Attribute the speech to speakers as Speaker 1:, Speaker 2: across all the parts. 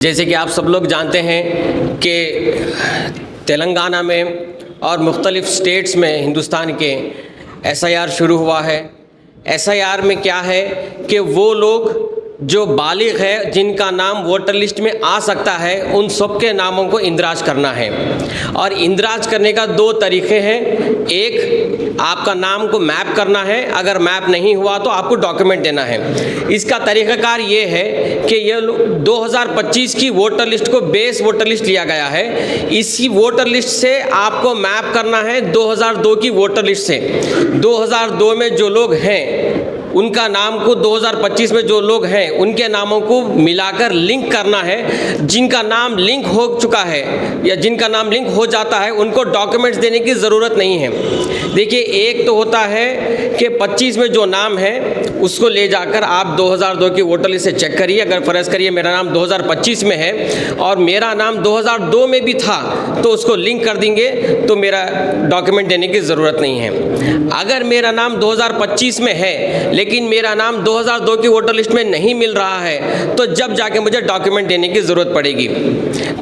Speaker 1: जैसे कि आप सब लोग जानते हैं कि तेलंगाना में और मुख्तलिफ़ स्टेट्स में हिंदुस्तान के SIR शुरू हुआ है। SIR में क्या है कि वो लोग जो बालिग है जिनका नाम वोटर लिस्ट में आ सकता है उन सब के नामों को इंदराज करना है। और इंदराज करने का दो तरीक़े हैं। एक, आपका नाम को मैप करना है, अगर मैप नहीं हुआ तो आपको डॉक्यूमेंट देना है। इसका तरीक़ाकार ये है कि ये 2025 की वोटर लिस्ट को बेस वोटर लिस्ट लिया गया है। इसी वोटर लिस्ट से आपको मैप करना है 2002 की वोटर लिस्ट से। 2002 में जो लोग हैं उनका नाम को 2025 में जो लोग हैं उनके नामों को मिलाकर लिंक करना है। जिनका नाम लिंक हो चुका है या जिनका नाम लिंक हो जाता है उनको डॉक्यूमेंट्स देने की ज़रूरत नहीं है। देखिए, एक तो होता है कि 25 में जो नाम है उसको ले जाकर आप 2002 की वोटर लिस्ट से चेक करिए। अगर फ़र्ज़ करिए मेरा नाम 2025 में है और मेरा नाम 2002 में भी था तो उसको लिंक कर देंगे तो मेरा डॉक्यूमेंट देने की ज़रूरत नहीं है। अगर मेरा नाम 2025 में है लेकिन मेरा नाम 2002 की वोटर लिस्ट में नहीं मिल रहा है तो जब जाके मुझे डॉक्यूमेंट देने की ज़रूरत पड़ेगी।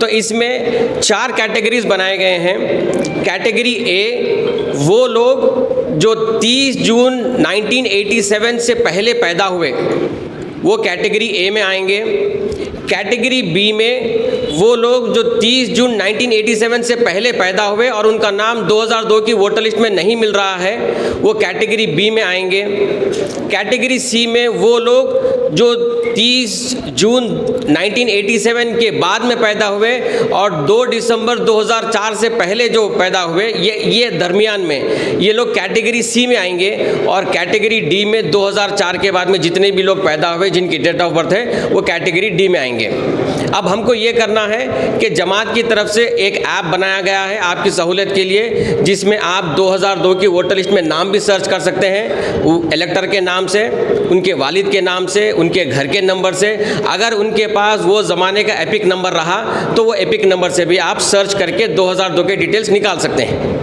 Speaker 1: तो इसमें 4 कैटेगरीज बनाए गए हैं। कैटेगरी ए, वो लोग जो 30 जून 1987 से पहले पैदा हुए वो कैटेगरी ए में आएंगे। कैटेगरी बी में वो लोग जो 30 जून 1987 से पहले पैदा हुए और उनका नाम 2002 की वोटर लिस्ट में नहीं मिल रहा है वो कैटेगरी बी में आएंगे। कैटेगरी सी में वो लोग जो 30 जून 1987 के बाद में पैदा हुए और 2 दिसंबर 2004 से पहले जो पैदा हुए ये दरमियान में ये लोग कैटेगरी सी में आएंगे। और कैटेगरी डी में 2004 के बाद में जितने भी लोग पैदा हुए जिनकी डेट ऑफ बर्थ है वो कैटेगरी डी में आएंगे। अब हमको ये करना है कि जमात की तरफ से एक ऐप बनाया गया है आपकी सहूलियत के लिए, जिसमें आप 2002 की वोटर लिस्ट में नाम भी सर्च कर सकते हैं इलेक्टर के नाम से, उनके वालिद के नाम से, उनके घर के नंबर से। अगर उनके पास वो ज़माने का एपिक नंबर रहा तो वो एपिक नंबर से भी आप सर्च करके 2002 के डिटेल्स निकाल सकते हैं।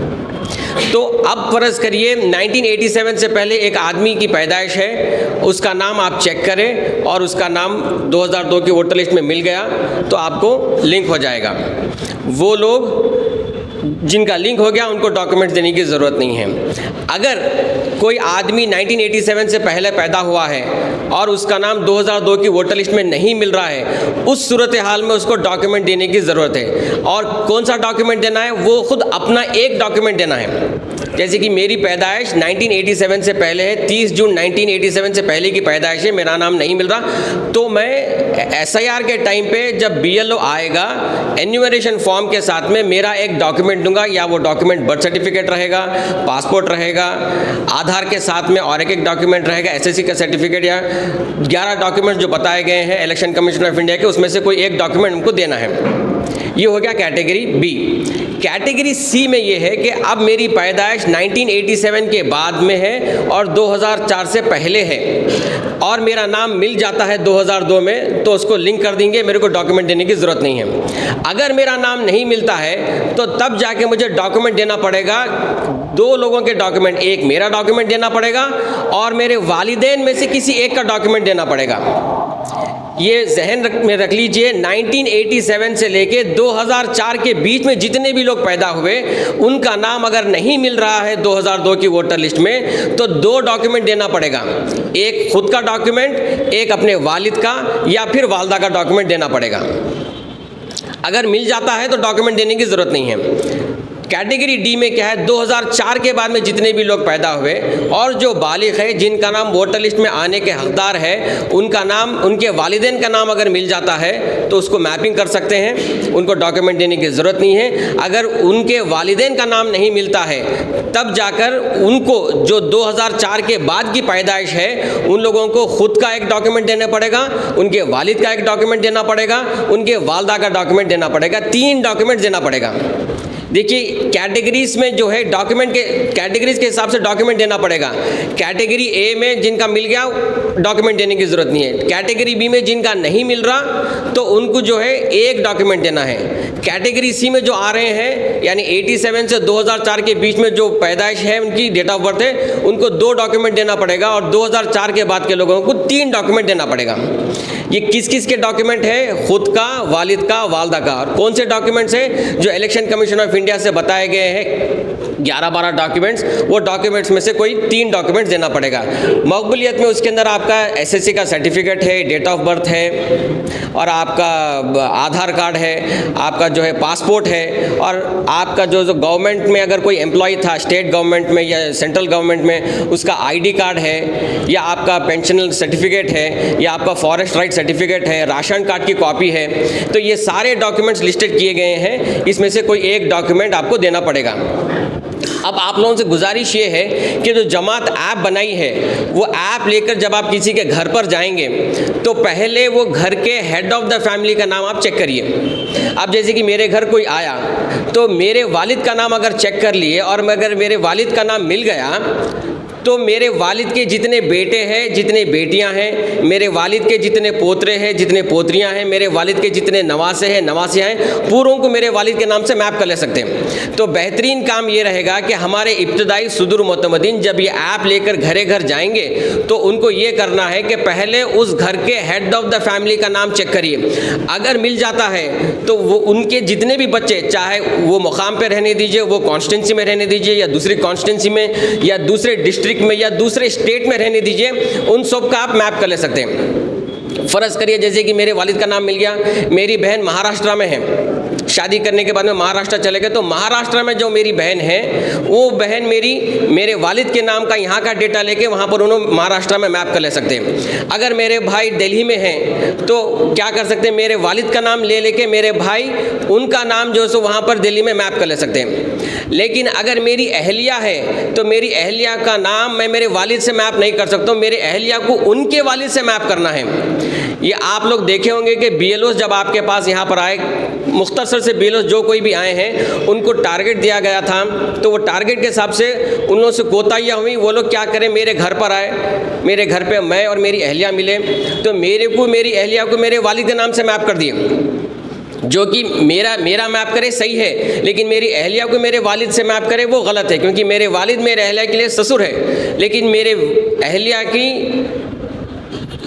Speaker 1: तो अब फ़र्ज़ करिए 1987 से पहले एक आदमी की पैदाइश है, उसका नाम आप चेक करें और उसका नाम 2002 की वोटर लिस्ट में मिल गया तो आपको लिंक हो जाएगा। वो लोग जिनका लिंक हो गया उनको डॉक्यूमेंट्स देने की ज़रूरत नहीं है। अगर कोई आदमी 1987 से पहले पैदा हुआ है और उसका नाम 2002 की वोटर लिस्ट में नहीं मिल रहा है, उस सूरत हाल में उसको डॉक्यूमेंट देने की ज़रूरत है। और कौन सा डॉक्यूमेंट देना है? वो खुद अपना एक डॉक्यूमेंट देना है। जैसे कि मेरी पैदाइश 1987 से पहले है, 30 जून 1987 से पहले की पैदाइश है, मेरा नाम नहीं मिल रहा, तो मैं SIR के टाइम पे जब BLO आएगा एन्यूमरेशन फॉर्म के साथ में मेरा एक डॉक्यूमेंट दूंगा। या वो डॉक्यूमेंट बर्थ सर्टिफिकेट रहेगा, पासपोर्ट रहेगा, आधार के साथ में और एक डॉक्यूमेंट रहेगा, SSC का सर्टिफिकेट, या 11 डॉक्यूमेंट जो बताए गए हैं इलेक्शन कमीशन ऑफ इंडिया के, उसमें से कोई एक डॉक्यूमेंट हमको देना है। ये हो गया कैटेगरी बी। कैटेगरी सी में ये है कि अब मेरी पैदाइश 1987 के बाद में है और 2004 से पहले है और मेरा नाम मिल जाता है 2002 में तो उसको लिंक कर देंगे, मेरे को डॉक्यूमेंट देने की ज़रूरत नहीं है। अगर मेरा नाम नहीं मिलता है तो तब जाके मुझे डॉक्यूमेंट देना पड़ेगा, 2 लोगों के डॉक्यूमेंट, एक मेरा डॉक्यूमेंट देना पड़ेगा और मेरे वालिदैन में से किसी एक का डॉक्यूमेंट देना पड़ेगा। ये जहन में रख लीजिए, 1987 से लेके 2004 के बीच में जितने भी लोग पैदा हुए उनका नाम अगर नहीं मिल रहा है 2002 की वोटर लिस्ट में तो 2 डॉक्यूमेंट देना पड़ेगा, एक खुद का डॉक्यूमेंट, एक अपने वालिद का या फिर वालदा का डॉक्यूमेंट देना पड़ेगा। अगर मिल जाता है तो डॉक्यूमेंट देने की ज़रूरत नहीं है। कैटेगरी डी में क्या है? 2004 के बाद में जितने भी लोग पैदा हुए और जो बालिग है जिनका नाम वोटर लिस्ट में आने के हकदार है उनका नाम, उनके वालिदैन का नाम अगर मिल जाता है तो उसको मैपिंग कर सकते हैं, उनको डॉक्यूमेंट देने की ज़रूरत नहीं है। अगर उनके वालिदैन का नाम नहीं मिलता है तब जाकर उनको जो 2004 के बाद की पैदाइश है उन लोगों को खुद का एक डॉक्यूमेंट देना पड़ेगा, उनके वालिद का एक डॉक्यूमेंट देना पड़ेगा, उनके वालदा का डॉक्यूमेंट देना पड़ेगा, 3 डॉक्यूमेंट देना पड़ेगा। देखिए, कैटेगरीज में जो है डॉक्यूमेंट के कैटेगरीज के हिसाब से डॉक्यूमेंट देना पड़ेगा। कैटेगरी ए में जिनका मिल गया डॉक्यूमेंट देने की ज़रूरत नहीं है। कैटेगरी बी में जिनका नहीं मिल रहा तो उनको जो है एक डॉक्यूमेंट देना है। कैटेगरी सी में जो आ रहे हैं, यानी 87 से 2004 के बीच में जो पैदाइश है, उनकी डेट ऑफ बर्थ है, उनको 2 डॉक्यूमेंट देना पड़ेगा और 2004 के बाद के लोगों को 3 डॉक्यूमेंट देना पड़ेगा। ये किस किस के डॉक्यूमेंट है? खुद का, वालिद का, वालदा का। और कौन से डॉक्यूमेंट्स हैं? जो इलेक्शन कमीशन ऑफ इंडिया से बताए गए हैं 11-12 डॉक्यूमेंट्स, वो डॉक्यूमेंट्स में से कोई 3 डॉक्यूमेंट्स देना पड़ेगा। मकबूलियत में उसके अंदर आपका SSC का सर्टिफिकेट है, डेट ऑफ बर्थ है, और आपका आधार कार्ड है, आपका जो है पासपोर्ट है, और आपका जो गवर्नमेंट में अगर कोई एम्प्लॉय था, स्टेट गवर्नमेंट में या सेंट्रल गवर्नमेंट में, उसका ID कार्ड है, या आपका पेंशन सर्टिफिकेट है, या आपका फॉरेस्ट राइट सर्टिफिकेट है, राशन कार्ड की कॉपी है। तो ये सारे डॉक्यूमेंट्स लिस्टेड किए गए हैं, इसमें से कोई एक डॉक्यूमेंट आपको देना पड़ेगा। अब आप लोगों से गुजारिश ये है कि जो जमात ऐप बनाई है, वो ऐप लेकर जब आप किसी के घर पर जाएंगे तो पहले वो घर के हेड ऑफ़ द फैमिली का नाम आप चेक करिए। अब जैसे कि मेरे घर कोई आया तो मेरे वालिद का नाम अगर चेक कर लिए और अगर मेरे वालिद का नाम मिल गया तो मेरे वालिद के जितने बेटे हैं, जितने बेटियां हैं, मेरे वालिद के जितने पोतरे हैं, जितने पोतरियां हैं, मेरे वालिद के जितने नवासे हैं, नवासियां हैं, पूरों को मेरे वालिद के नाम से मैप कर ले सकते हैं। तो बेहतरीन काम ये रहेगा कि हमारे इब्तदाई सुदूर मोतमदीन जब ये ऐप लेकर घरे घर जाएंगे तो उनको ये करना है कि पहले उस घर के हेड ऑफ़ द फैमिली का नाम चेक करिए। अगर मिल जाता है तो वो उनके जितने भी बच्चे, चाहे वो मुकाम पे रहने दीजिए, वो कॉन्स्टिट्यूंसी में रहने दीजिए, या दूसरी कॉन्स्टिट्यूंसी में, या दूसरे डिस्ट्रिक्ट में, या दूसरे स्टेट में रहने दीजिए, उन सब का आप मैप कर ले सकते हैं। फ़र्ज़ करिए जैसे कि मेरे वालिद का नाम मिल गया, मेरी बहन महाराष्ट्र में है, शादी करने के बाद में महाराष्ट्र चले गए, तो महाराष्ट्र में जो मेरी बहन है वो बहन मेरे वालिद के नाम का यहाँ का डेटा लेके वहाँ पर उन्होंने महाराष्ट्र में मैप कर ले सकते हैं। अगर मेरे भाई दिल्ली में हैं तो क्या कर सकते हैं, मेरे वालिद का नाम ले लेके मेरे भाई उनका नाम जो है सो वहाँ पर दिल्ली में मैप कर ले सकते हैं। लेकिन अगर मेरी अहलिया है तो मेरी अहलिया का नाम मैं मेरे वालिद से मैप नहीं कर सकता हूँ, मेरे अहलिया को उनके वालिद से मैप करना है। ये आप लोग देखे होंगे कि BLOs जब आपके पास यहाँ पर आए, मुख्तसर से BLOs जो कोई भी आए हैं उनको टारगेट दिया गया था, तो वो टारगेट के हिसाब से उन लोगों से कोताहियाँ हुई। वो लोग क्या करें, मेरे घर पर आए, मेरे घर पे मैं और मेरी अहलिया मिले, तो मेरे को मेरी अहलिया को मेरे वालिद के नाम से मैप कर दिए, जो कि मेरा मैप करे सही है, लेकिन मेरी अहलिया को मेरे वालिद से मैप करे वो गलत है, क्योंकि मेरे वालिद मेरे अहलिया के लिए ससुर है, लेकिन मेरे अहलिया की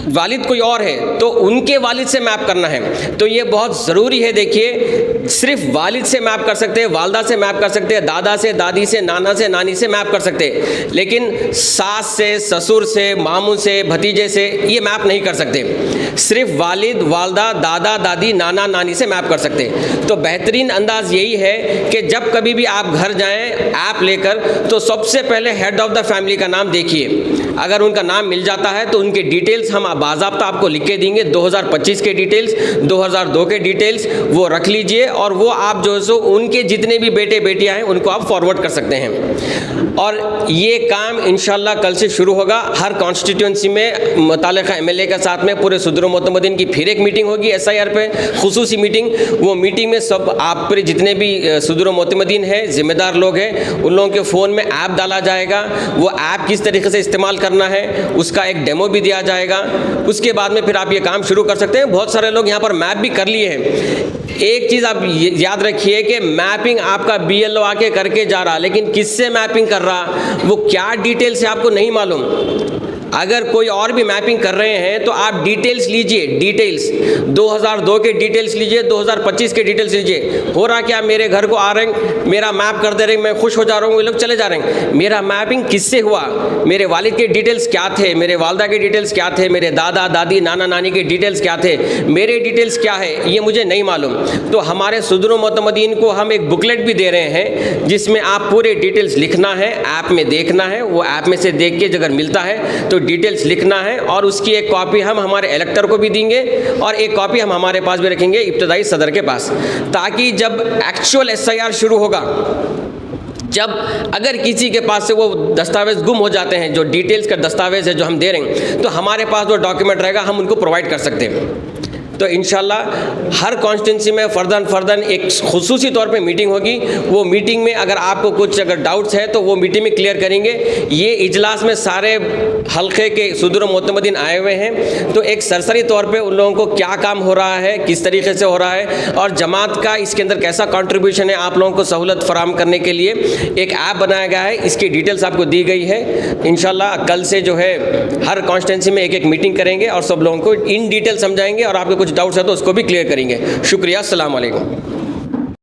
Speaker 1: वालिद कोई और है तो उनके वालिद से मैप करना है। तो ये बहुत ज़रूरी है। देखिए, सिर्फ वालिद से मैप कर सकते हैं, वालदा से मैप कर सकते हैं, दादा से, दादी से, नाना से, नानी से मैप कर सकते हैं, लेकिन सास से, ससुर से, मामू से, भतीजे से ये मैप नहीं कर सकते। सिर्फ वालिद, वालदा, दादा, दादी, नाना, नानी से मैप कर सकते हैं। तो बेहतरीन अंदाज़ यही है कि जब कभी भी आप घर जाएँ ऐप लेकर तो सबसे पहले हेड ऑफ़ द फैमिली का नाम देखिए। अगर उनका नाम मिल जाता है तो उनके डिटेल्स हम बाज़ाब्ता आपको लिख के देंगे, 2025 के डिटेल्स, 2002 के डिटेल्स वो रख लीजिए, और वो आप जो है सो उनके जितने भी बेटे बेटियां हैं उनको आप फॉरवर्ड कर सकते हैं। और ये काम इंशाल्लाह कल से शुरू होगा। हर कॉन्स्टिट्यूंसी में मुतालिका MLA के साथ में पूरे सुदूर मोतमदीन की फिर एक मीटिंग होगी SIR पे, खुसूसी मीटिंग। वो मीटिंग में सब आप पर जितने भी सुदूर मोतमदीन हैं, ज़िम्मेदार लोग हैं, उन लोगों के फ़ोन में ऐप डाला जाएगा। वो ऐप किस तरीके से इस्तेमाल करना है उसका एक डेमो भी दिया जाएगा। उसके बाद में फिर आप ये काम शुरू कर सकते हैं। बहुत सारे लोग यहाँ पर मैप भी कर लिए हैं। एक चीज़ आप याद रखिए कि मैपिंग आपका BLO आके करके जा रहा, लेकिन किससे मैपिंग कर रहा, वो क्या डिटेल्स है आपको नहीं मालूम। अगर कोई और भी मैपिंग कर रहे हैं तो आप डिटेल्स लीजिए, डिटेल्स 2002 के डिटेल्स लीजिए, 2025 के डिटेल्स लीजिए। हो रहा क्या, मेरे घर को आ रहे हैं, मेरा मैप कर दे रहे हैं, मैं खुश हो जा रहा हूँ, ये लोग चले जा रहे हैं। मेरा मैपिंग किससे हुआ, मेरे वालिद के डिटेल्स क्या थे, मेरे वालदा के डिटेल्स क्या थे, मेरे दादा दादी नाना नानी के डिटेल्स क्या थे, मेरे डिटेल्स क्या है, ये मुझे नहीं मालूम। तो हमारे सुदूर मोतमदीन को हम एक बुकलेट भी दे रहे हैं जिसमें आप पूरे डिटेल्स लिखना है, ऐप में देखना है, वो ऐप में से देख के अगर मिलता है तो डिटेल्स लिखना है, और उसकी एक कॉपी हम हमारे इलेक्टर को भी देंगे और एक कॉपी हम हमारे पास भी रखेंगे इब्तदाई सदर के पास, ताकि जब एक्चुअल SIR शुरू होगा, जब अगर किसी के पास से वो दस्तावेज़ गुम हो जाते हैं, जो डिटेल्स का दस्तावेज़ है जो हम दे रहे हैं, तो हमारे पास वो डॉक्यूमेंट रहेगा, हम उनको प्रोवाइड कर सकते हैं। तो इंशाल्लाह हर कॉन्स्टिट्यूंसी में फ़र्दन एक खुसूसी तौर पे मीटिंग होगी। वो मीटिंग में अगर आपको कुछ अगर डाउट्स है तो वो मीटिंग में क्लियर करेंगे। ये इजलास में सारे हल्के के सदर मोतमदीन आए हुए हैं, तो एक सरसरी तौर पे उन लोगों को क्या काम हो रहा है, किस तरीके से हो रहा है और जमात का इसके अंदर कैसा कंट्रीब्यूशन है आप लोगों को सहूलत फराहम करने के लिए एक ऐप बनाया गया है। इसकी डिटेल्स आपको दी गई है। इंशाल्लाह कल से जो है हर कॉन्स्टिट्यूंसी में एक मीटिंग करेंगे और सब लोगों को इन डिटेल समझाएंगे और आपके कुछ डाउट्स है तो उसको भी क्लियर करेंगे। शुक्रिया, अस्सलाम वालेकुम।